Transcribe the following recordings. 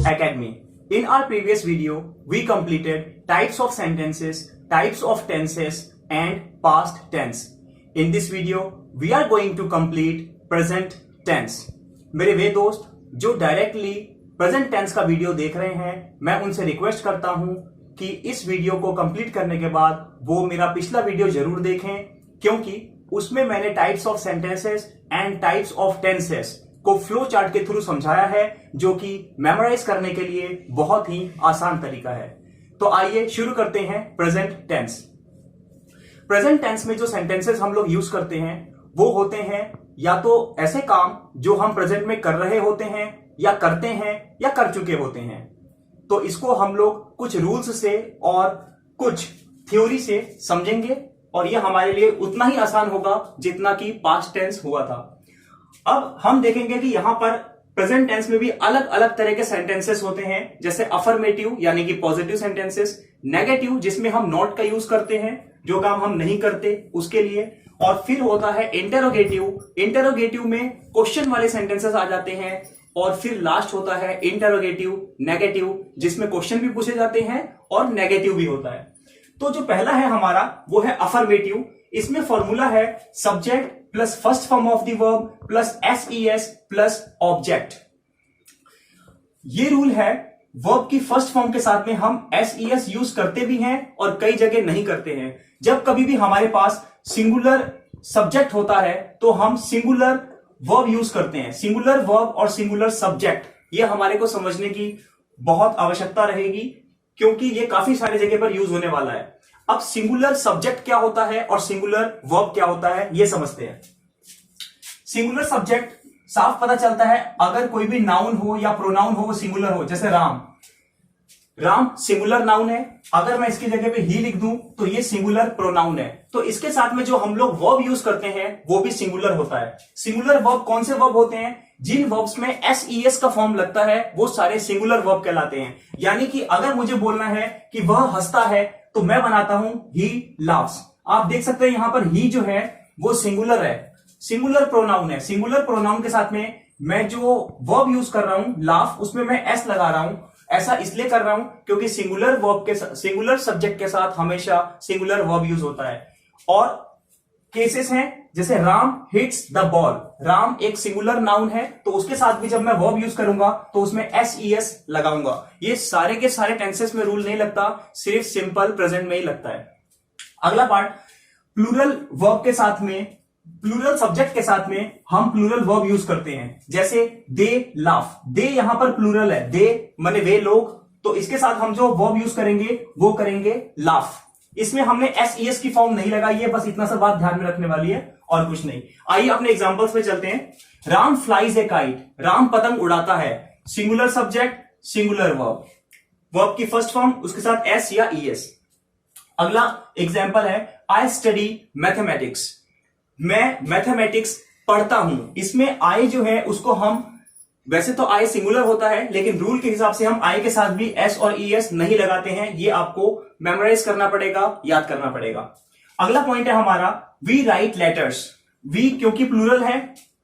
Academy. In our previous video, we completed types of sentences, types of tenses, and past tense. In this video, we are going to complete present tense. मेरे वे दोस्त जो directly present tense का video देख रहे हैं, मैं उनसे request करता हूं कि इस वीडियो को कंप्लीट करने के बाद वो मेरा पिछला वीडियो जरूर देखें, क्योंकि उसमें मैंने types of sentences and types of tenses को फ्लो चार्ट के थ्रू समझाया है, जो कि मेमोराइज करने के लिए बहुत ही आसान तरीका है. तो आइए शुरू करते हैं प्रेजेंट टेंस. प्रेजेंट टेंस में जो सेंटेंसेस हम लोग यूज करते हैं वो होते हैं या तो ऐसे काम जो हम प्रेजेंट में कर रहे होते हैं, या करते हैं, या कर चुके होते हैं. तो इसको हम लोग कुछ रूल्स से और कुछ थ्योरी से समझेंगे, और यह हमारे लिए उतना ही आसान होगा जितना कि पास्ट टेंस हुआ था. अब हम देखेंगे कि यहां पर प्रेजेंट टेंस में भी अलग अलग तरह के सेंटेंसेस होते हैं, जैसे अफर्मेटिव यानी कि पॉजिटिव सेंटेंसेस, नेगेटिव जिसमें हम नॉट का यूज करते हैं जो काम हम नहीं करते उसके लिए, और फिर होता है इंटेरोगेटिव. इंटेरोगेटिव में क्वेश्चन वाले सेंटेंसेस आ जाते हैं, और फिर लास्ट होता है इंटेरोगेटिव नेगेटिव जिसमें क्वेश्चन भी पूछे जाते हैं और नेगेटिव भी होता है. तो जो पहला है हमारा वो है अफर्मेटिव. इसमें फॉर्मूला है subject plus first form of the verb plus S plus object. ये रूल है वर्ब की फर्स्ट फॉर्म के साथ में हम एस यूज करते भी हैं और कई जगह नहीं करते हैं. जब कभी भी हमारे पास सिंगुलर सब्जेक्ट होता है तो हम सिंगुलर वर्ब यूज करते हैं. सिंगुलर वर्ब और सिंगुलर सब्जेक्ट ये हमारे को समझने की बहुत आवश्यकता रहेगी, क्योंकि ये काफी सारी जगह पर यूज होने वाला है. अब सिंगुलर सब्जेक्ट क्या होता है और सिंगुलर वर्ब क्या होता है ये समझते हैं. सिंगुलर सब्जेक्ट साफ पता चलता है अगर कोई भी नाउन हो या प्रोनाउन हो वो सिंगुलर हो. जैसे राम, राम सिंगुलर नाउन है. अगर मैं इसकी जगह पे ही लिख दूं तो ये सिंगुलर प्रोनाउन है. तो इसके साथ में जो हम लोग वर्ब यूज करते हैं वो भी सिंगुलर होता है. सिंगुलर वर्ब कौन से वर्ब होते हैं? जिन वर्ब्स में एस का फॉर्म लगता है वो सारे सिंगुलर वर्ब कहलाते हैं. यानी कि अगर मुझे बोलना है कि वह हंसता है तो मैं बनाता हूं ही लाफ्स. आप देख सकते हैं यहां पर ही जो है वो सिंगुलर है, सिंगुलर प्रोनाउन है. सिंगुलर प्रोनाउन के साथ में मैं जो वर्ब यूज कर रहा हूं लाफ, उसमें मैं एस लगा रहा हूं. ऐसा इसलिए कर रहा हूं क्योंकि सिंगुलर वर्ब के सिंगुलर सब्जेक्ट के साथ हमेशा सिंगुलर वर्ब यूज होता है. और केसेस हैं जैसे Ram hits the ball. Ram एक सिंगुलर नाउन है, तो उसके साथ भी जब मैं वर्ब यूज करूंगा तो उसमें एस लगाऊंगा. ये सारे के सारे टेंसेस में रूल नहीं लगता, सिर्फ सिंपल प्रेजेंट में ही लगता है. अगला पार्ट, प्लूरल वर्ब के साथ में, प्लूरल सब्जेक्ट के साथ में हम प्लूरल वर्ब यूज करते हैं. जैसे दे लाफ, दे यहां पर प्लूरल है, दे माने वे लोग, तो इसके साथ हम जो वर्ब यूज करेंगे वो करेंगे लाफ. इसमें हमने एस की फॉर्म नहीं लगाई है, बस इतना सा बात ध्यान में रखने वाली है और कुछ नहीं. आइए अपने एग्जांपल्स पे चलते हैं. राम फ्लाइज ए काइट, राम पतंग उड़ाता है. Singular subject singular verb, verb की फर्स्ट फॉर्म उसके साथ एस या ईएस. अगला एग्जांपल है आई स्टडी मैथमेटिक्स, मैं मैथमेटिक्स पढ़ता हूं. इसमें आई जो है उसको हम, वैसे तो आई सिंगुलर होता है लेकिन रूल के हिसाब से हम आई के साथ भी एस और ईएस नहीं लगाते हैं. ये आपको मेमोराइज करना पड़ेगा, याद करना पड़ेगा. अगला पॉइंट है हमारा वी राइट लेटर्स. वी क्योंकि प्लूरल है,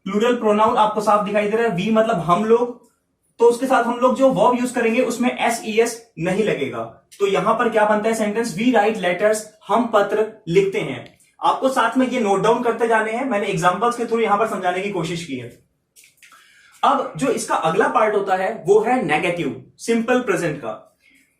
प्लूरल प्रोनाउन आपको साफ दिखाई दे रहा है, वी मतलब हम लोग, तो उसके साथ हम लोग जो वर्ब यूज करेंगे उसमें एस नहीं लगेगा. तो यहां पर क्या बनता है सेंटेंस, वी राइट लेटर्स, हम पत्र लिखते हैं. आपको साथ में ये नोट डाउन करते जाने हैं, मैंने एग्जांपल्स के थ्रू यहां पर समझाने की कोशिश की है. अब जो इसका अगला पार्ट होता है वो है नेगेटिव, सिंपल प्रेजेंट का.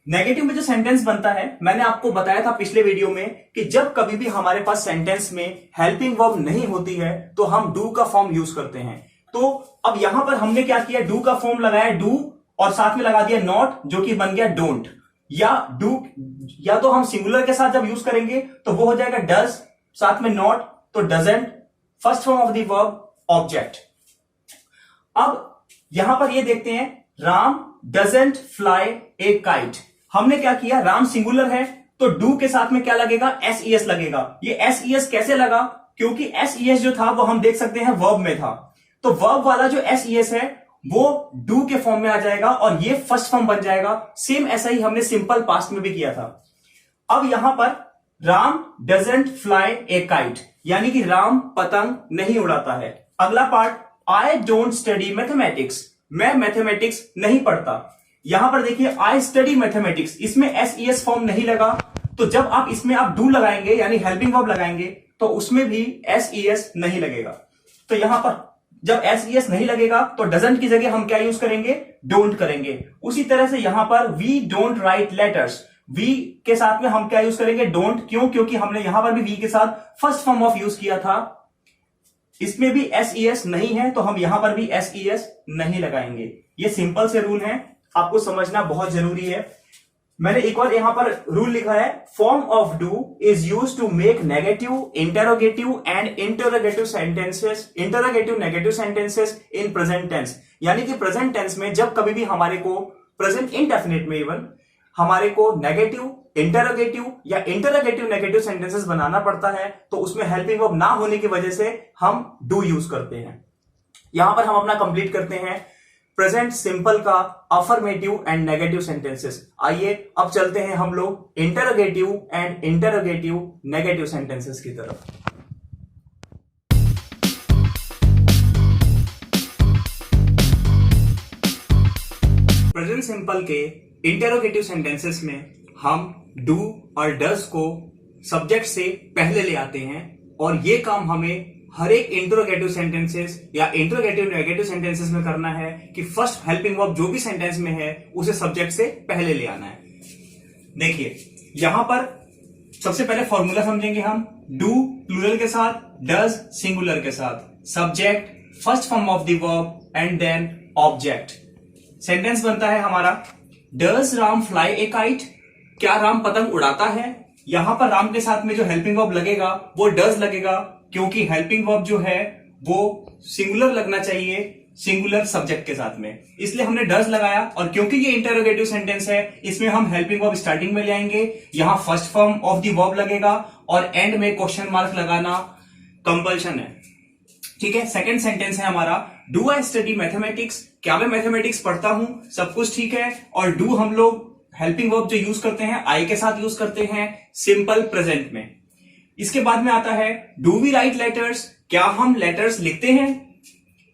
नेगेटिव में जो सेंटेंस बनता है, मैंने आपको बताया था पिछले वीडियो में कि जब कभी भी हमारे पास सेंटेंस में हेल्पिंग वर्ब नहीं होती है तो हम डू का फॉर्म यूज करते हैं. तो अब यहां पर हमने क्या किया, डू का फॉर्म लगाया डू, और साथ में लगा दिया नॉट जो कि बन गया डोंट. या डू, या तो हम सिंगुलर के साथ जब यूज करेंगे तो वो हो जाएगा डज, साथ में नॉट तो doesn't, first form of the verb object. अब यहां पर ये देखते हैं, Ram doesn't fly a kite. हमने क्या किया, राम सिंगुलर है तो डू के साथ में क्या लगेगा, एस लगेगा. ये एस कैसे लगा, क्योंकि एस जो था वो हम देख सकते हैं वर्ब में था, तो वर्ब वाला जो एस है वो डू के फॉर्म में आ जाएगा और ये फर्स्ट फॉर्म बन जाएगा. सेम ऐसा ही हमने सिंपल पास्ट में भी किया था. अब यहां पर Ram doesn't fly a kite, यानी कि राम पतंग नहीं उड़ाता है. अगला part, I don't study mathematics, मैं मैथमेटिक्स नहीं पढ़ता. यहां पर देखिए आई स्टडी मैथमेटिक्स, इसमें एस फॉर्म नहीं लगा, तो जब आप इसमें आप डू लगाएंगे यानी हेल्पिंग वर्ब लगाएंगे तो उसमें भी एस नहीं लगेगा। तो यहां पर जब एस नहीं लगेगा तो डजंट की जगह हम क्या यूज करेंगे, डोंट करेंगे। उसी तरह से यहां पर we don't write letters, we के साथ में हम क्या यूज करेंगे, डोंट। क्यों? क्योंकि हमने यहां पर भी वी के साथ फर्स्ट फॉर्म ऑफ यूज किया था, इसमें भी एस नहीं है तो हम यहां पर भी एस नहीं लगाएंगे। ये सिंपल से रूल है, आपको समझना बहुत जरूरी है। मैंने एक और यहां पर रूल लिखा है, form of do is use to make negative, interrogative and interrogative negative sentences in present tense. यानी कि प्रेजेंट टेंस में जब कभी भी हमारे को, प्रेजेंट इंडेफिनिट में इवन हमारे को नेगेटिव, इंटरोगेटिव या इंटरोगेटिव नेगेटिव सेंटेंसेस बनाना पड़ता है तो उसमें हेल्पिंग वर्ब ना होने की वजह से हम डू यूज करते हैं। यहां पर हम अपना कंप्लीट करते हैं प्रेजेंट सिंपल का अफर्मेटिव एंड नेगेटिव सेंटेंसेस। आइए अब चलते हैं हम लोग interrogative and interrogative negative sentences की तरफ। प्रेजेंट सिंपल के इंटरोगेटिव सेंटेंसेस में हम डू और डज को सब्जेक्ट से पहले ले आते हैं और ये काम हमें हर एक इंटरोगेटिव सेंटेंसेस या इंटरोगेटिव नेगेटिव सेंटेंसेस में करना है कि फर्स्ट हेल्पिंग वर्ब जो भी सेंटेंस में है उसे सब्जेक्ट से पहले ले आना है। देखिए यहां पर सबसे पहले फॉर्मूला समझेंगे हम, डू प्लूरल के साथ, डज सिंगुलर के साथ, subject first form of the verb and then object. Sentence बनता है हमारा, does Ram fly a kite, क्या राम पतंग उड़ाता है। यहां पर राम के साथ में जो हेल्पिंग वर्ब लगेगा वो डज लगेगा, क्योंकि हेल्पिंग वर्ब जो है वो सिंगुलर लगना चाहिए सिंगुलर सब्जेक्ट के साथ में, इसलिए हमने डज लगाया। और क्योंकि ये इंटरोगेटिव सेंटेंस है इसमें हम हेल्पिंग वर्ब स्टार्टिंग में ले आएंगे, यहां first form of the verb लगेगा और एंड में क्वेश्चन मार्क लगाना कंपल्शन है। ठीक है, सेकंड सेंटेंस है हमारा, डू आई स्टडी मैथमेटिक्स, क्या मैं मैथमेटिक्स पढ़ता हूं, सब कुछ ठीक है। और डू हम लोग हेल्पिंग वर्ब जो यूज करते हैं आई के साथ यूज करते हैं सिंपल प्रेजेंट में। इसके बाद में आता है, डू वी राइट लेटर्स, क्या हम लेटर्स लिखते हैं।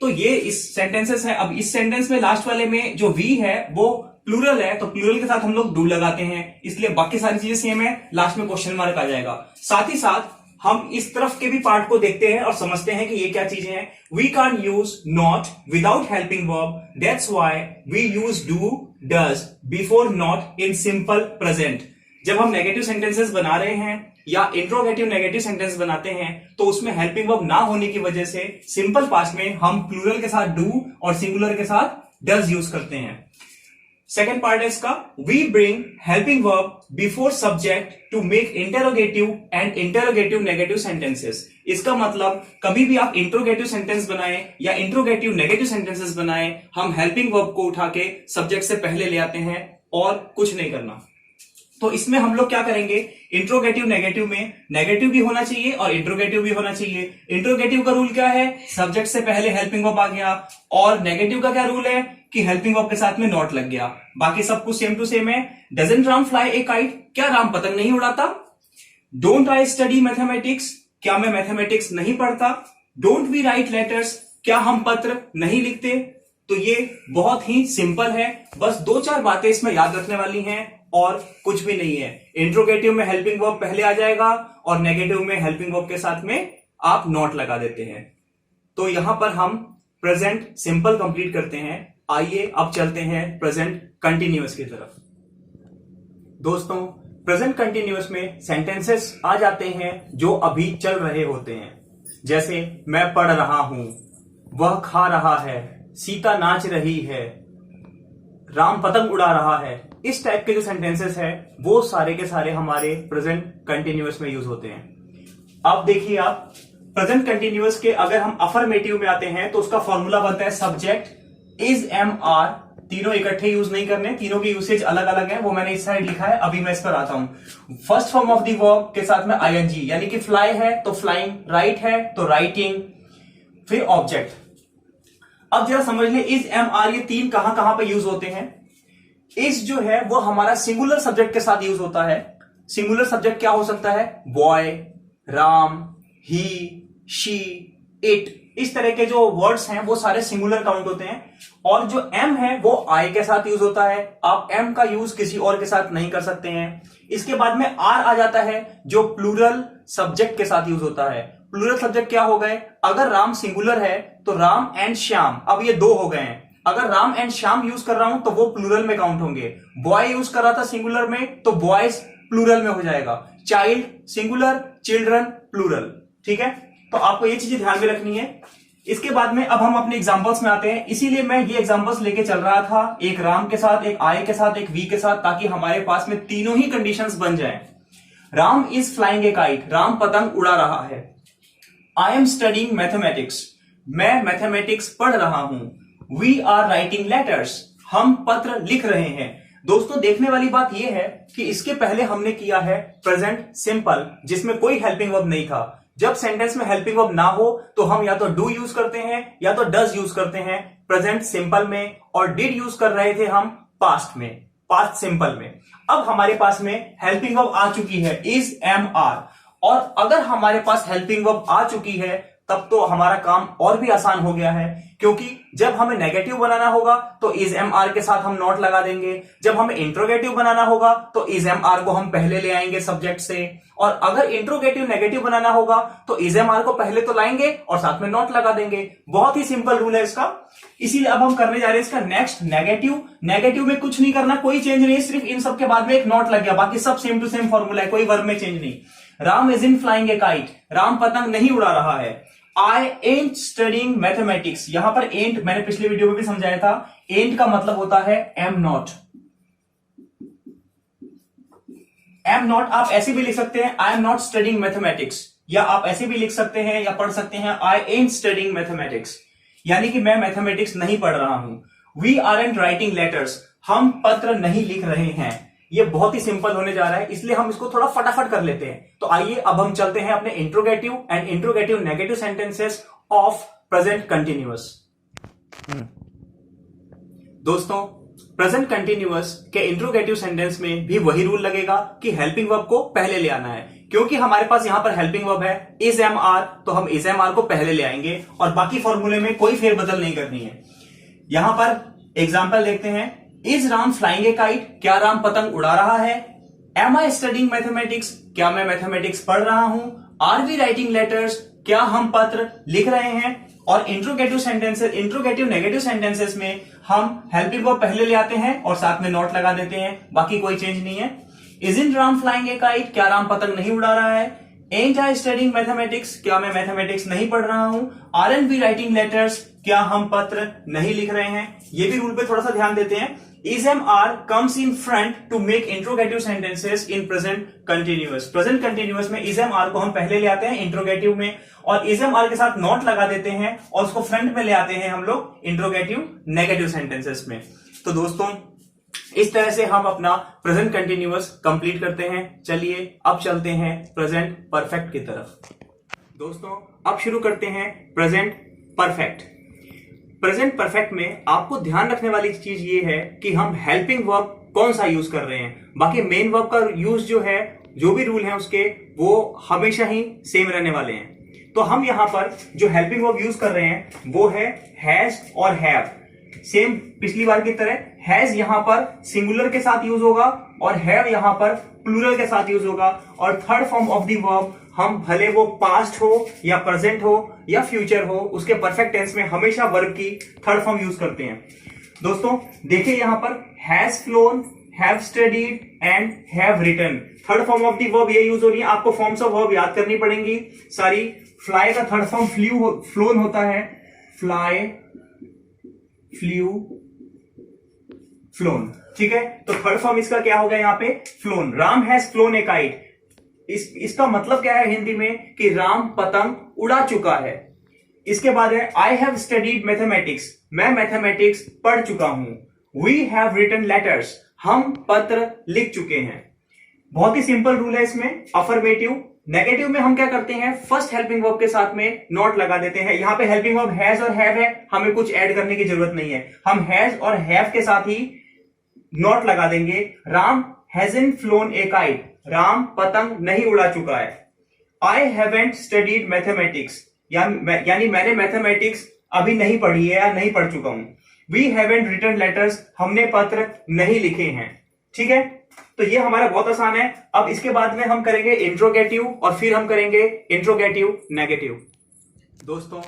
तो ये इस सेंटेंसेस है। अब इस सेंटेंस में लास्ट वाले में जो वी है वो प्लूरल है, तो प्लूरल के साथ हम लोग डू लगाते हैं, इसलिए बाकी सारी चीजें सेम है, लास्ट में क्वेश्चन मार्क आ जाएगा। साथ ही साथ हम इस तरफ के भी पार्ट को देखते हैं और समझते हैं कि ये क्या चीजें हैं। We can use not without helping verb, that's why we use do does before not in simple present. जब हम नेगेटिव सेंटेंसेस बना रहे हैं या इंट्रोगेटिव नेगेटिव सेंटेंस बनाते हैं तो उसमें हेल्पिंग वर्ब ना होने की वजह से सिंपल पास्ट में हम प्लूरल के साथ डू और सिंगुलर के साथ डज यूज करते हैं। सेकेंड पार्ट है इसका, we bring helping verb before subject to make interrogative and interrogative negative sentences. इसका मतलब कभी भी आप इंट्रोगेटिव सेंटेंस बनाएं या इंट्रोगेटिव नेगेटिव सेंटेंसेस बनाएं, हम हेल्पिंग वर्ब को उठा के सब्जेक्ट से पहले ले आते हैं और कुछ नहीं करना। तो इसमें हम लोग क्या करेंगे, इंट्रोगेटिव नेगेटिव में नेगेटिव भी होना चाहिए और इंट्रोगेटिव भी होना चाहिए। इंट्रोगेटिव का रूल क्या है, सब्जेक्ट से पहले हेल्पिंग वर्ब आ गया, और नेगेटिव का क्या रूल है कि हेल्पिंग वर्ब के साथ में नॉट लग गया। बाकी सब कुछ सेम टू सेम है। Doesn't Ram fly a kite, क्या राम पतंग नहीं उड़ाता। डोंट आई स्टडी मैथमेटिक्स, क्या मैं मैथमेटिक्स नहीं पढ़ता। डोंट वी राइट लेटर्स, क्या हम पत्र नहीं लिखते। तो ये बहुत ही सिंपल है, बस 2-4 बातें इसमें याद रखने वाली हैं और कुछ भी नहीं है। इंट्रोगेटिव में हेल्पिंग वर्ब पहले आ जाएगा और नेगेटिव में हेल्पिंग वर्ब के साथ में आप नॉट लगा देते हैं। तो यहां पर हम प्रेजेंट सिंपल कंप्लीट करते हैं। आइए अब चलते हैं प्रेजेंट कंटिन्यूअस की तरफ। दोस्तों, प्रेजेंट कंटिन्यूअस में सेंटेंसेस आ जाते हैं जो अभी चल रहे होते हैं, जैसे मैं पढ़ रहा हूं, वह खा रहा है, सीता नाच रही है, राम पतंग उड़ा रहा है। इस टाइप के जो सेंटेंसेस है वो सारे के सारे हमारे प्रेजेंट कंटिन्यूअस में यूज होते हैं। अब देखिए आप, प्रेजेंट कंटिन्यूअस के अगर हम अफर्मेटिव में आते हैं तो उसका फॉर्मूला बनता है सब्जेक्ट इज एम आर। तीनों इकट्ठे यूज नहीं करने, तीनों की यूसेज अलग अलग है, वो मैंने इस साइड लिखा है, अभी मैं इस पर आता हूं। First form of the verb के साथ में आईएनजी, यानी कि फ्लाई है तो फ्लाइंग, राइट है तो राइटिंग, फिर ऑब्जेक्ट। अब जरा समझ ले, इज एम आर ये तीन कहां कहां पे यूज होते हैं। इज जो है वो हमारा सिंगुलर सब्जेक्ट के साथ यूज होता है। सिंगुलर सब्जेक्ट क्या हो सकता है, boy, Ram, he, she, it, इस तरह के जो वर्ड्स हैं वो सारे सिंगुलर काउंट होते हैं। और जो एम है वो आई के साथ यूज होता है, आप एम का यूज किसी और के साथ नहीं कर सकते हैं। इसके बाद में आर आ जाता है जो प्लूरल सब्जेक्ट के साथ यूज होता है। प्लूरल सब्जेक्ट क्या हो गए, अगर राम सिंगुलर है तो राम एंड श्याम, अब ये दो हो गए हैं। अगर राम एंड श्याम यूज कर रहा हूं तो वो प्लूरल में काउंट होंगे। बॉय यूज कर रहा था सिंगुलर में तो बॉयज प्लूरल में हो जाएगा। Child singular, children plural. ठीक है, तो आपको ये चीजें ध्यान में रखनी है। इसके बाद में अब हम अपने एग्जांपल्स में आते हैं। इसीलिए मैं ये एग्जांपल्स लेके चल रहा था, एक राम के साथ, एक आई के साथ, एक वी के साथ, ताकि हमारे पास में तीनों ही कंडीशंस बन जाएं। Ram is flying a kite, Ram पतंग उड़ा रहा है। आई एम स्टडीइंग मैथमेटिक्स, मैं मैथमेटिक्स पढ़ रहा हूं। वी आर राइटिंग लेटर्स, हम पत्र लिख रहे हैं। दोस्तों देखने वाली बात यह है कि इसके पहले हमने किया है प्रेजेंट सिंपल, जिसमें कोई हेल्पिंग वर्ब नहीं था। जब सेंटेंस में हेल्पिंग वर्ब ना हो तो हम या तो डू यूज करते हैं या तो डज यूज करते हैं प्रेजेंट सिंपल में, और डिड यूज कर रहे थे हम पास्ट में, पास्ट सिंपल में। अब हमारे पास में हेल्पिंग वर्ब आ चुकी है, इज, एम, आर। और अगर हमारे पास हेल्पिंग वर्ब आ चुकी है तब तो हमारा काम और भी आसान हो गया है, क्योंकि जब हमें नेगेटिव बनाना होगा तो इज एम आर के साथ हम नॉट लगा देंगे। जब हमें इंट्रोगेटिव बनाना होगा तो इज एम आर को हम पहले ले आएंगे सब्जेक्ट से, और अगर इंट्रोगेटिव नेगेटिव बनाना होगा तो इज एम आर को पहले तो लाएंगे और साथ में नॉट लगा देंगे। बहुत ही सिंपल रूल है इसका। इसीलिए अब हम करने जा रहे हैं इसका नेक्स्ट नेगेटिव। नेगेटिव में कुछ नहीं करना, कोई चेंज नहीं, सिर्फ इन सब के बाद में एक नॉट लग गया, बाकी सब सेम टू सेम फॉर्मूला है, कोई वर्ब में चेंज नहीं। Ram is in flying a kite, Ram पतंग नहीं उड़ा रहा है। I ain't studying mathematics, यहां पर ain't मैंने पिछले वीडियो में भी समझाया था, ain't का मतलब होता है am not। am not आप ऐसे भी लिख सकते हैं I am not studying mathematics, या आप ऐसे भी लिख सकते हैं या पढ़ सकते हैं I ain't studying mathematics, यानी कि मैं मैथमेटिक्स नहीं पढ़ रहा हूं। We aren't writing letters, हम पत्र नहीं लिख रहे हैं। ये बहुत ही सिंपल होने जा रहा है, इसलिए हम इसको थोड़ा फटाफट कर लेते हैं। तो आइए अब हम चलते हैं अपने interrogative and interrogative negative sentences of present continuous. दोस्तों प्रेजेंट कंटिन्यूअस के इंट्रोगेटिव सेंटेंस में भी वही रूल लगेगा कि हेल्पिंग वर्ब को पहले ले आना है। क्योंकि हमारे पास यहां पर हेल्पिंग वर्ब है इज एम आर, तो हम इज एम आर को पहले ले आएंगे और बाकी फॉर्मूले में कोई फेरबदल नहीं करनी है। यहां पर एग्जाम्पल देखते हैं। Is Ram flying a kite, क्या राम पतंग उड़ा रहा है। एम आई स्टडीइंग मैथमेटिक्स, क्या मैं मैथमेटिक्स पढ़ रहा हूं। आर वी राइटिंग लेटर्स, क्या हम पत्र लिख रहे हैं। और interrogative sentences, interrogative negative sentences में हम हेल्पिंग वर्ब पहले ले आते हैं और साथ में नॉट लगा देते हैं, बाकी कोई चेंज नहीं है। Is in Ram flying a kite, क्या राम पतंग नहीं उड़ा रहा है। एंट आई स्टडीइंग मैथमेटिक्स, क्या मैं मैथमेटिक्स नहीं पढ़ रहा हूं। Are and be writing letters, क्या हम पत्र नहीं लिख रहे हैं। ये भी रूल पे थोड़ा सा ध्यान देते हैं। Is am are comes in front to make interrogative sentences in present continuous. Present continuous में is am are को हम पहले ले आते हैं इंट्रोगेटिव में, और is am are के साथ नॉट लगा देते हैं और उसको फ्रंट में ले आते हैं हम लोग इंट्रोगेटिव नेगेटिव सेंटेंसेस में। तो दोस्तों इस तरह से हम अपना प्रेजेंट कंटिन्यूअस कंप्लीट करते हैं। चलिए अब चलते हैं प्रेजेंट परफेक्ट की तरफ। दोस्तों अब शुरू करते हैं प्रेजेंट परफेक्ट। प्रेजेंट परफेक्ट में आपको ध्यान रखने वाली चीज ये है कि हम हेल्पिंग वर्ब कौन सा यूज कर रहे हैं। बाकी मेन वर्ब का यूज जो है, जो भी रूल है उसके, वो हमेशा ही सेम रहने वाले हैं। तो हम यहां पर जो हेल्पिंग वर्ब यूज कर रहे हैं वो है हैज और हैव। सेम पिछली बार की तरह हैज यहां पर सिंगुलर के साथ यूज होगा और हैव यहां पर प्लूरल के साथ यूज होगा। और third form of the verb हम भले वो पास्ट हो या प्रेजेंट हो या फ्यूचर हो, उसके परफेक्ट टेंस में हमेशा वर्ब की थर्ड फॉर्म यूज करते हैं। दोस्तों देखिए यहां पर has flown, have studied and have written, third form of the verb ये यूज हो रही है। आपको फॉर्म्स ऑफ वर्ब याद करनी पड़ेंगी सारी। फ्लाई का थर्ड फॉर्म फ्लोन होता है, फ्लाई, फ्लू, फ्लोन। ठीक है, तो थर्ड फॉर्म इसका क्या होगा यहाँ पे, phloem. Ram has phloem A kite, इसका मतलब क्या है हिंदी में कि राम पतंग उड़ा चुका है। इसके बाद है आई हैव स्टडीड मैथमेटिक्स, मैं मैथमेटिक्स पढ़ चुका हूं। वी हैव रिटन लेटर्स, हम पत्र लिख चुके हैं। बहुत ही सिंपल रूल है इसमें। अफर्मेटिव नेगेटिव में हम क्या करते हैं, फर्स्ट हेल्पिंग वर्ब के साथ में नॉट लगा देते हैं। यहां पे हेल्पिंग वर्ब हैज और हैव है, हमें कुछ ऐड करने की जरूरत नहीं है, हम हैज और हैव के साथ ही नॉट लगा देंगे। राम हैजंट फ्लोन ए काइट, राम पतंग नहीं उड़ा चुका है। आई हैवेंट स्टडीड मैथमेटिक्स, यानी मैंने मैथमेटिक्स अभी नहीं पढ़ी है या नहीं पढ़ चुका हूं। वी हैवंट रिटन लेटर्स, हमने पत्र नहीं लिखे हैं। ठीक है, तो ये हमारा बहुत आसान है। अब इसके बाद में हम करेंगे इंट्रोगेटिव और फिर हम करेंगे इंट्रोगेटिव नेगेटिव। दोस्तों,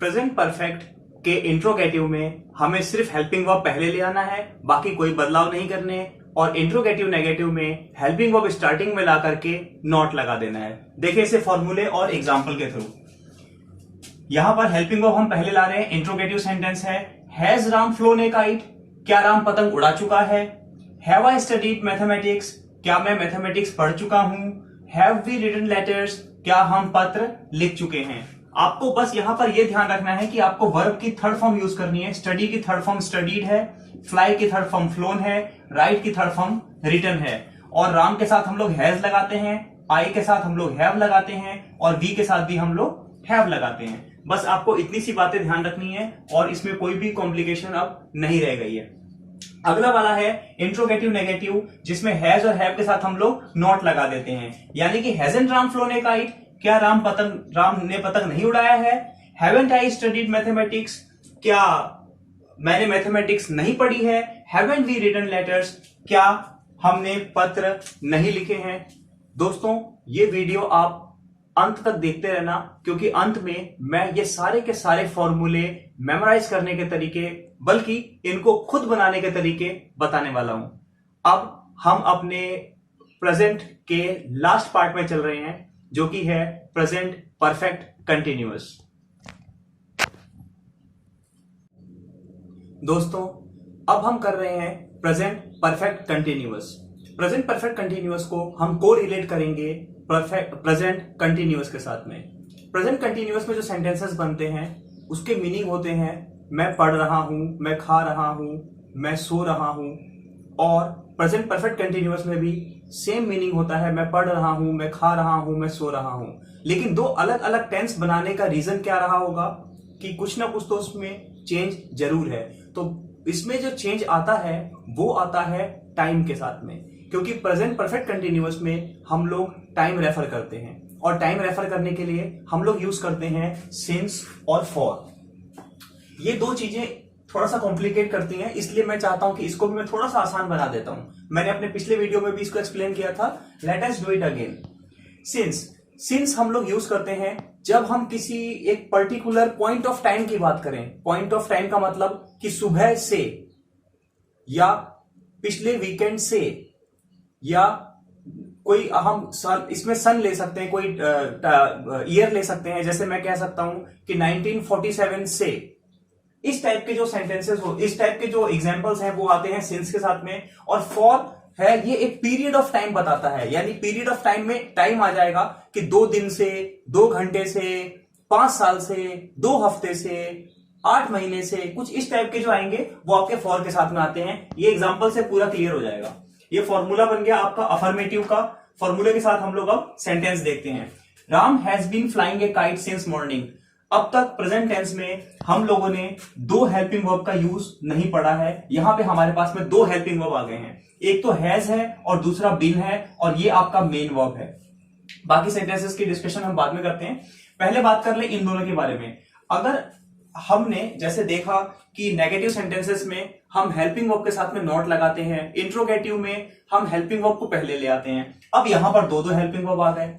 प्रेजेंट परफेक्ट के इंट्रोगेटिव में हमें सिर्फ हेल्पिंग वर्ब पहले ले आना है, बाकी कोई बदलाव नहीं करने। और इंट्रोगेटिव नेगेटिव में हेल्पिंग वर्ब स्टार्टिंग में ला करके नॉट लगा देना है। देखिए इसे फॉर्मूले और एग्जांपल के थ्रू। यहां पर हेल्पिंग वर्ब हम पहले ला रहे हैं। इंट्रोगेटिव सेंटेंस है, has Ram phloem A kite, क्या राम पतंग उड़ा चुका है। हैव आई स्टडीड मैथमेटिक्स, क्या मैं मैथमेटिक्स पढ़ चुका हूं। हैव वी रिटन लेटर्स, क्या हम पत्र लिख चुके हैं। आपको बस यहां पर यह ध्यान रखना है कि आपको वर्ब की थर्ड फॉर्म यूज करनी है। स्टडी की थर्ड फॉर्म स्टडीड है, फ्लाई की थर्ड फॉर्म फ्लोन है, राइट की थर्ड फॉर्म रिटन है। और राम के साथ हम लोग हैज लगाते हैं, आई के साथ हम लोग हैव लगाते हैं और वी के साथ भी हम लोग हैव लगाते हैं। बस आपको इतनी सी बातें ध्यान रखनी है और इसमें कोई भी कॉम्प्लिकेशन अब नहीं रह गई है। अगला वाला है इंट्रोगेटिव नेगेटिव, जिसमें हैज और हैव के साथ हम लोग नॉट लगा देते हैं। यानी कि हैजंट राम फ्लोन ए काइट, क्या राम ने पतंग नहीं उड़ाया है। हैवंट आई स्टडीड मैथमेटिक्स, क्या मैंने मैथमेटिक्स नहीं पढ़ी है। हैवंट वी रिटन लेटर्स, क्या हमने पत्र नहीं लिखे हैं। दोस्तों, ये वीडियो आप अंत तक देखते रहना, क्योंकि अंत में मैं ये सारे के सारे फॉर्मूले मेमोराइज करने के तरीके, बल्कि इनको खुद बनाने के तरीके बताने वाला हूं। अब हम अपने प्रेजेंट के लास्ट पार्ट में चल रहे हैं, जो कि है प्रेजेंट परफेक्ट कंटिन्यूअस। दोस्तों, अब हम कर रहे हैं present perfect continuous. Present perfect continuous को हम को रिलेट करेंगे प्रेजेंट कंटिन्यूअस के साथ में। प्रेजेंट कंटिन्यूअस में जो सेंटेंसेस बनते हैं उसके मीनिंग होते हैं, मैं पढ़ रहा हूं, मैं खा रहा हूं, मैं सो रहा हूं। और प्रेजेंट परफेक्ट कंटिन्यूअस में भी सेम मीनिंग होता है, मैं पढ़ रहा हूं, मैं खा रहा हूं, मैं सो रहा हूं। लेकिन दो अलग अलग टेंस बनाने का रीजन क्या रहा होगा कि कुछ ना कुछ तो उसमें चेंज जरूर है। तो इसमें जो चेंज आता है वो आता है टाइम के साथ में, क्योंकि प्रेजेंट परफेक्ट कंटिन्यूअस में हम लोग टाइम रेफर करते हैं और टाइम रेफर करने के लिए हम लोग यूज करते हैं सिंस और फॉर। ये दो चीजें थोड़ा सा कॉम्प्लिकेट करती हैं, इसलिए मैं चाहता हूं कि इसको भी मैं थोड़ा सा आसान बना देता हूं। मैंने अपने पिछले वीडियो में भी इसको एक्सप्लेन किया था। Let us do it again. Since हम लोग यूज करते हैं जब हम किसी एक पर्टिकुलर पॉइंट ऑफ टाइम की बात करें। पॉइंट ऑफ टाइम का मतलब कि सुबह से, या पिछले वीकेंड से, या कोई हम इसमें सन ले सकते हैं, कोई ईयर ले सकते हैं। जैसे मैं कह सकता हूं कि 1947 से। इस टाइप के जो सेंटेंसेस हो, इस टाइप के जो एग्जांपल्स हैं वो आते हैं सिंस के साथ में। और फॉर है, ये एक पीरियड ऑफ टाइम बताता है, यानी पीरियड ऑफ टाइम में टाइम आ जाएगा कि 2 दिन से, 2 घंटे से, 5 साल से, 2 हफ्ते से, 8 महीने से, कुछ इस टाइप के जो आएंगे वो आपके फॉर के साथ में आते हैं। ये एग्जाम्पल से पूरा क्लियर हो जाएगा। ये फॉर्मूला बन गया आपका अफर्मेटिव का। फॉर्मूले के साथ हम लोग अब सेंटेंस देखते हैं। Ram has been flying a kite since morning. अब तक प्रेजेंट टेंस में हम लोगों ने 2 हेल्पिंग वर्ब का यूज नहीं पढ़ा है। यहां पे हमारे पास में 2 हेल्पिंग वर्ब आ गए हैं, एक तो हैज है और दूसरा बीन है, और ये आपका मेन वर्ब है। बाकी सेंटेंसेस की डिस्कशन हम बाद में करते हैं। पहले बात कर ले इन दोनों के बारे में। अगर हमने जैसे देखा कि नेगेटिव सेंटेंसेस में हम हेल्पिंग वर्ब के साथ में नॉट लगाते हैं, इंट्रोगेटिव में हम हेल्पिंग वर्ब को पहले ले आते हैं। अब यहां पर 2 हेल्पिंग वर्ब आ गए,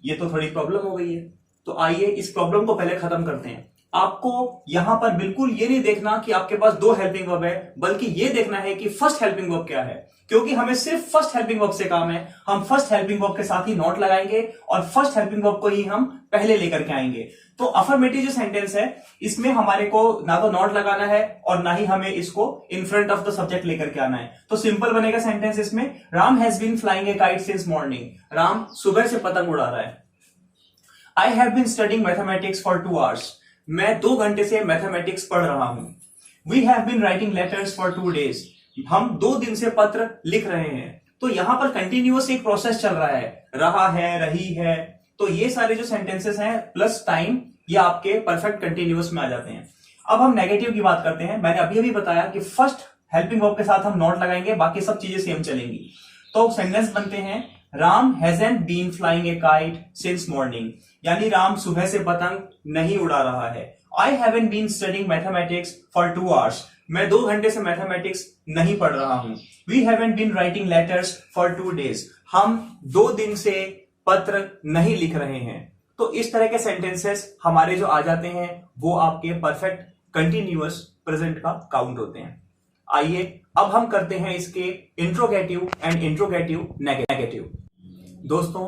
ये तो थोड़ी प्रॉब्लम हो गई है। तो आइए इस प्रॉब्लम को पहले खत्म करते हैं। आपको यहां पर बिल्कुल ये नहीं देखना कि आपके पास 2 हेल्पिंग वर्ब है, बल्कि ये देखना है कि फर्स्ट हेल्पिंग वर्ब क्या है, क्योंकि हमें सिर्फ फर्स्ट हेल्पिंग वर्ब से काम है। हम फर्स्ट हेल्पिंग वर्ब के साथ ही नॉट लगाएंगे और फर्स्ट हेल्पिंग वर्ब को ही हम पहले लेकर के आएंगे। तो अफर्मेटिव जो सेंटेंस है इसमें हमारे को ना तो नॉट लगाना है और ना ही हमें इसको in front of the subject लेकर के आना है। तो सिंपल बनेगा सेंटेंस इसमें, Ram has been flying a kite since morning. Ram सुबह से पतंग उड़ा रहा है। I have been studying mathematics for 2 hours। मैं 2 घंटे से मैथमेटिक्स पढ़ रहा हूं। We have been writing letters for 2 days। हम 2 दिन से पत्र लिख रहे हैं। तो यहां पर कंटिन्यूअस एक प्रोसेस चल रहा है, रही है। तो ये सारे जो सेंटेंसेस हैं प्लस टाइम, ये आपके परफेक्ट कंटिन्यूअस में आ जाते हैं। अब हम नेगेटिव की बात करते हैं। मैंने अभी बताया कि फर्स्ट हेल्पिंग वर्ब के साथ हम नॉट लगाएंगे, बाकी सब चीजें सेम चलेंगी। तो सेंटेंस बनते हैं, Ram hasn't been flying a kite since morning, यानी राम सुबह से पतंग नहीं उड़ा रहा है। I haven't been studying mathematics for 2 hours, मैं 2 घंटे से मैथमेटिक्स नहीं पढ़ रहा हूं। We haven't been writing letters for 2 days, हम 2 दिन से पत्र नहीं लिख रहे हैं। तो इस तरह के सेंटेंसेस हमारे जो आ जाते हैं वो आपके परफेक्ट कंटिन्यूअस प्रेजेंट का काउंट होते हैं। आइए अब हम करते हैं इसके इंट्रोगेटिव एंड इंट्रोगेटिव नेगेटिव। दोस्तों,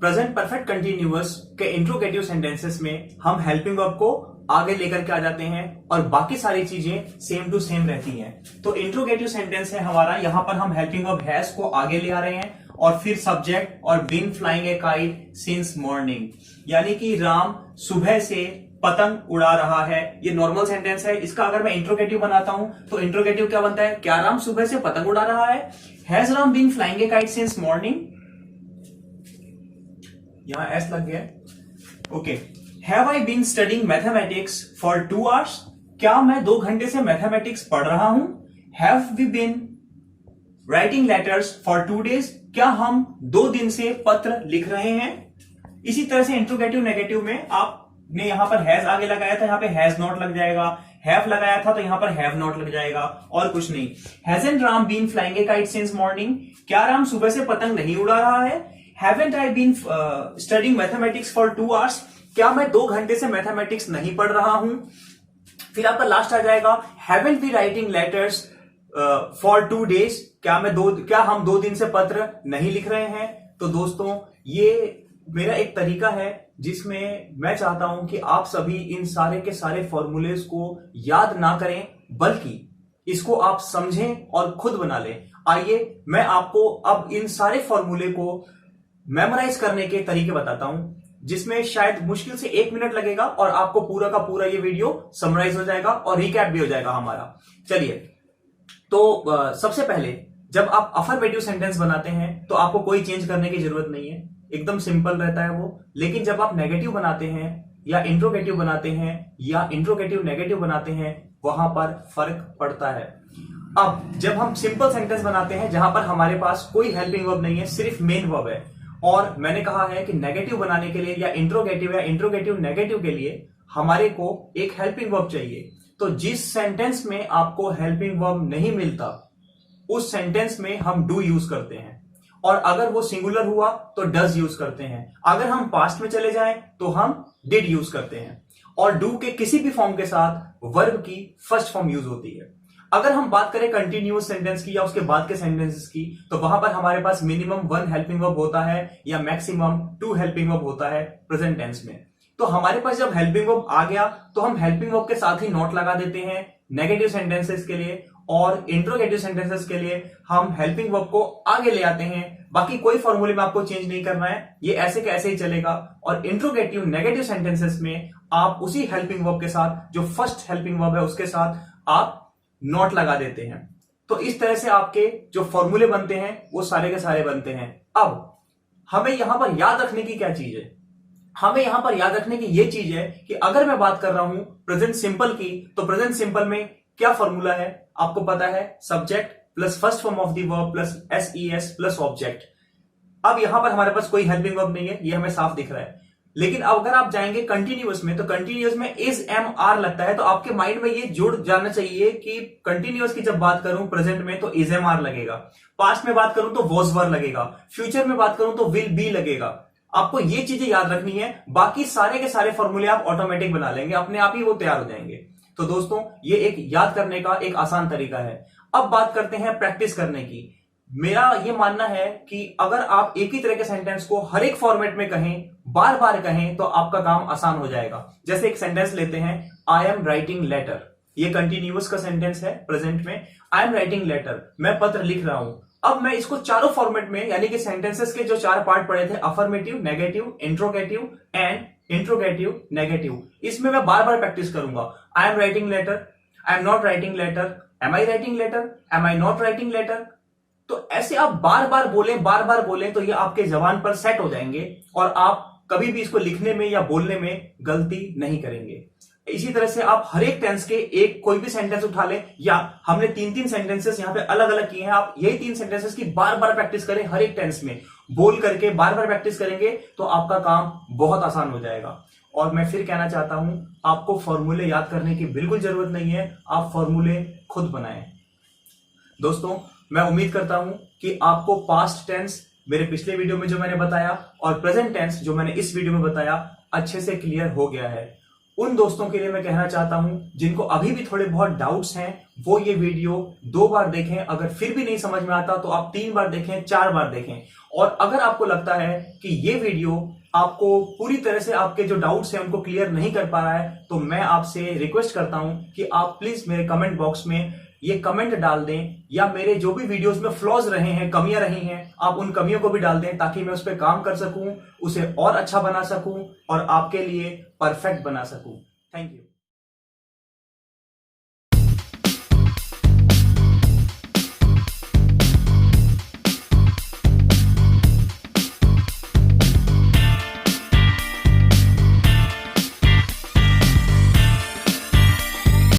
प्रेजेंट परफेक्ट कंटिन्यूअस के इंट्रोगेटिव सेंटेंसेस में हम हेल्पिंग वर्ब को आगे लेकर के आ जाते हैं और बाकी सारी चीजें सेम टू सेम रहती हैं। तो इंट्रोगेटिव सेंटेंस है हमारा, यहां पर हम हेल्पिंग वर्ब हैज को आगे ले आ रहे हैं और फिर सब्जेक्ट और been flying a kite since morning, यानी कि राम सुबह से पतंग उड़ा रहा है। ये नॉर्मल सेंटेंस है। इसका अगर मैं इंट्रोगेटिव बनाता हूं तो इंट्रोगेटिव क्या बनता है? क्या राम सुबह से पतंग उड़ा रहा है? Has Ram been flying a kite since morning, यहां एस लग गया। Okay, have I been studying mathematics for 2 hours, क्या मैं 2 घंटे से मैथमेटिक्स पढ़ रहा हूं? Have we been writing letters for 2 days, क्या हम 2 दिन से पत्र लिख रहे हैं? इसी तरह से इंट्रोगेटिव नेगेटिव में आपने यहां पर हैज आगे लगाया था, यहां पे हैज नॉट लग जाएगा। हैव लगाया था तो यहां पर हैव नॉट लग जाएगा और कुछ नहीं। Hasn't Ram been flying a kite since morning, क्या राम सुबह से पतंग नहीं उड़ा रहा है? Haven't I been studying mathematics for 2 hours, क्या मैं 2 घंटे से मैथमेटिक्स नहीं पढ़ रहा हूं? फिर आपका लास्ट आ जाएगा haven't B writing letters for 2 days, क्या हम 2 दिन से पत्र नहीं लिख रहे हैं? तो दोस्तों, ये मेरा एक तरीका है जिसमें मैं चाहता हूं कि आप सभी इन सारे के सारे फॉर्मूलेज को याद ना करें, बल्कि इसको आप समझें और खुद बना लें। आइए मैं आपको अब इन सारे फॉर्मूले को मेमोराइज करने के तरीके बताता हूं, जिसमें शायद मुश्किल से 1 मिनट लगेगा और आपको पूरा का पूरा ये वीडियो समराइज हो जाएगा और रिकैप भी हो जाएगा हमारा। चलिए, तो सबसे पहले जब आप अफर्मेटिव सेंटेंस बनाते हैं तो आपको कोई चेंज करने की जरूरत नहीं है, एकदम सिंपल रहता है वो। लेकिन जब आप नेगेटिव बनाते हैं या इंट्रोगेटिव बनाते हैं या इंट्रोगेटिव नेगेटिव बनाते हैं, वहां पर फर्क पड़ता है। अब जब हम सिंपल सेंटेंस बनाते हैं जहां पर हमारे पास कोई हेल्पिंग वर्ब नहीं है, सिर्फ मेन वर्ब है, और मैंने कहा है कि नेगेटिव बनाने के लिए या इंट्रोगेटिव नेगेटिव के लिए हमारे को एक हेल्पिंग वर्ब चाहिए। तो जिस सेंटेंस में आपको हेल्पिंग वर्ब नहीं मिलता उस सेंटेंस में हम डू यूज करते हैं, और अगर वो सिंगुलर हुआ तो डज यूज करते हैं। अगर हम पास्ट में चले जाएं तो हम डिड यूज करते हैं, और डू के किसी भी फॉर्म के साथ वर्ब की फर्स्ट फॉर्म यूज होती है। अगर हम बात करें कंटिन्यूअस सेंटेंस की या उसके बाद के सेंटेंसेस की, तो वहां पर हमारे पास मिनिमम 1 हेल्पिंग वर्ब होता है या मैक्सिमम 2 हेल्पिंग वर्ब होता है प्रेजेंट टेंस में। तो हमारे पास जब हेल्पिंग वर्ब आ गया तो हम हेल्पिंग वर्ब के साथ ही नॉट लगा देते हैं नेगेटिव सेंटेंसेस के लिए, और इंट्रोगेटिव सेंटेंसेस के लिए हम हेल्पिंग वर्ब को आगे ले आते हैं। बाकी कोई फॉर्मूले में आपको चेंज नहीं करना है, ये ऐसे के ऐसे ही चलेगा। और इंट्रोगेटिव नेगेटिव सेंटेंसेस में आप उसी हेल्पिंग वर्ब के साथ, जो फर्स्ट हेल्पिंग वर्ब है उसके साथ आप नॉट लगा देते हैं। तो इस तरह से आपके जो फॉर्मूले बनते हैं वो सारे के सारे बनते हैं। अब हमें यहां पर याद रखने की क्या चीज है? हमें यहां पर याद रखने की ये चीज है कि अगर मैं बात कर रहा हूं प्रेजेंट सिंपल की, तो प्रेजेंट सिंपल में क्या फॉर्मूला है? आपको पता है, subject plus first form of the verb plus S plus object. अब यहां पर हमारे पास कोई हेल्पिंग वर्ब नहीं है, ये हमें साफ दिख रहा है। लेकिन अब अगर आप जाएंगे कंटिन्यूअस में, तो कंटिन्यूअस में इज एम आर लगता है, तो आपके माइंड में ये जुड़ जाना चाहिए कि कंटिन्यूअस की जब बात करूं प्रेजेंट में तो इज एम आर लगेगा, पास्ट में बात करूं तो वॉज वर लगेगा, फ्यूचर में बात करूं तो विल बी लगेगा। आपको ये चीजें याद रखनी है, बाकी सारे के सारे फॉर्मूले आप ऑटोमेटिक बना लेंगे, अपने आप ही वो तैयार हो जाएंगे। तो दोस्तों, ये एक याद करने का एक आसान तरीका है। अब बात करते हैं प्रैक्टिस करने की। मेरा ये मानना है कि अगर आप एक ही तरह के सेंटेंस को हर एक फॉर्मेट में कहें, बार बार कहें, तो आपका काम आसान हो जाएगा। जैसे एक सेंटेंस लेते हैं, आई एम राइटिंग लेटर, ये कंटिन्यूअस का सेंटेंस है प्रेजेंट में। आई एम राइटिंग लेटर, मैं पत्र लिख रहा हूं। अब मैं इसको चारों फॉर्मेट में, यानी कि सेंटेंसेस के जो 4 पार्ट पड़े थे, affirmative, negative, interrogative and interrogative negative, इसमें मैं बार बार प्रैक्टिस करूंगा। I am writing letter, I am not writing letter, am I writing letter, am I not writing letter. तो ऐसे आप बार बार बोलें तो ये आपके जबान पर सेट हो जाएंगे और आप कभी भी इसको लिखने में या बोलने में गलती नहीं करेंगे। इसी तरह से आप हर एक टेंस के एक कोई भी सेंटेंस उठा लें, या हमने 3-3 सेंटेंसेस यहां पे अलग अलग किए हैं, आप यही 3 सेंटेंसेस की बार बार प्रैक्टिस करें, हर एक टेंस में बोल करके बार बार प्रैक्टिस करेंगे तो आपका काम बहुत आसान हो जाएगा। और मैं फिर कहना चाहता हूं, आपको फॉर्मूले याद करने की बिल्कुल जरूरत नहीं है, आप फॉर्मूले खुद बनाएं। दोस्तों, मैं उम्मीद करता हूं कि आपको पास्ट टेंस मेरे पिछले वीडियो में जो मैंने बताया और प्रेजेंट टेंस जो मैंने इस वीडियो में बताया अच्छे से क्लियर हो गया है। उन दोस्तों के लिए मैं कहना चाहता हूं जिनको अभी भी थोड़े बहुत डाउट्स हैं, वो ये वीडियो 2 बार देखें। अगर फिर भी नहीं समझ में आता तो आप 3 बार देखें, 4 बार देखें। और अगर आपको लगता है कि ये वीडियो आपको पूरी तरह से आपके जो डाउट्स हैं उनको क्लियर नहीं कर पा रहा है, तो मैं आपसे रिक्वेस्ट करता हूं कि आप प्लीज मेरे कमेंट बॉक्स में ये कमेंट डाल दें, या मेरे जो भी वीडियोस में फ्लॉज रहे हैं, कमियां रही हैं, आप उन कमियों को भी डाल दें ताकि मैं उस पर काम कर सकूं, उसे और अच्छा बना सकूं और आपके लिए परफेक्ट बना सकूं। Thank you.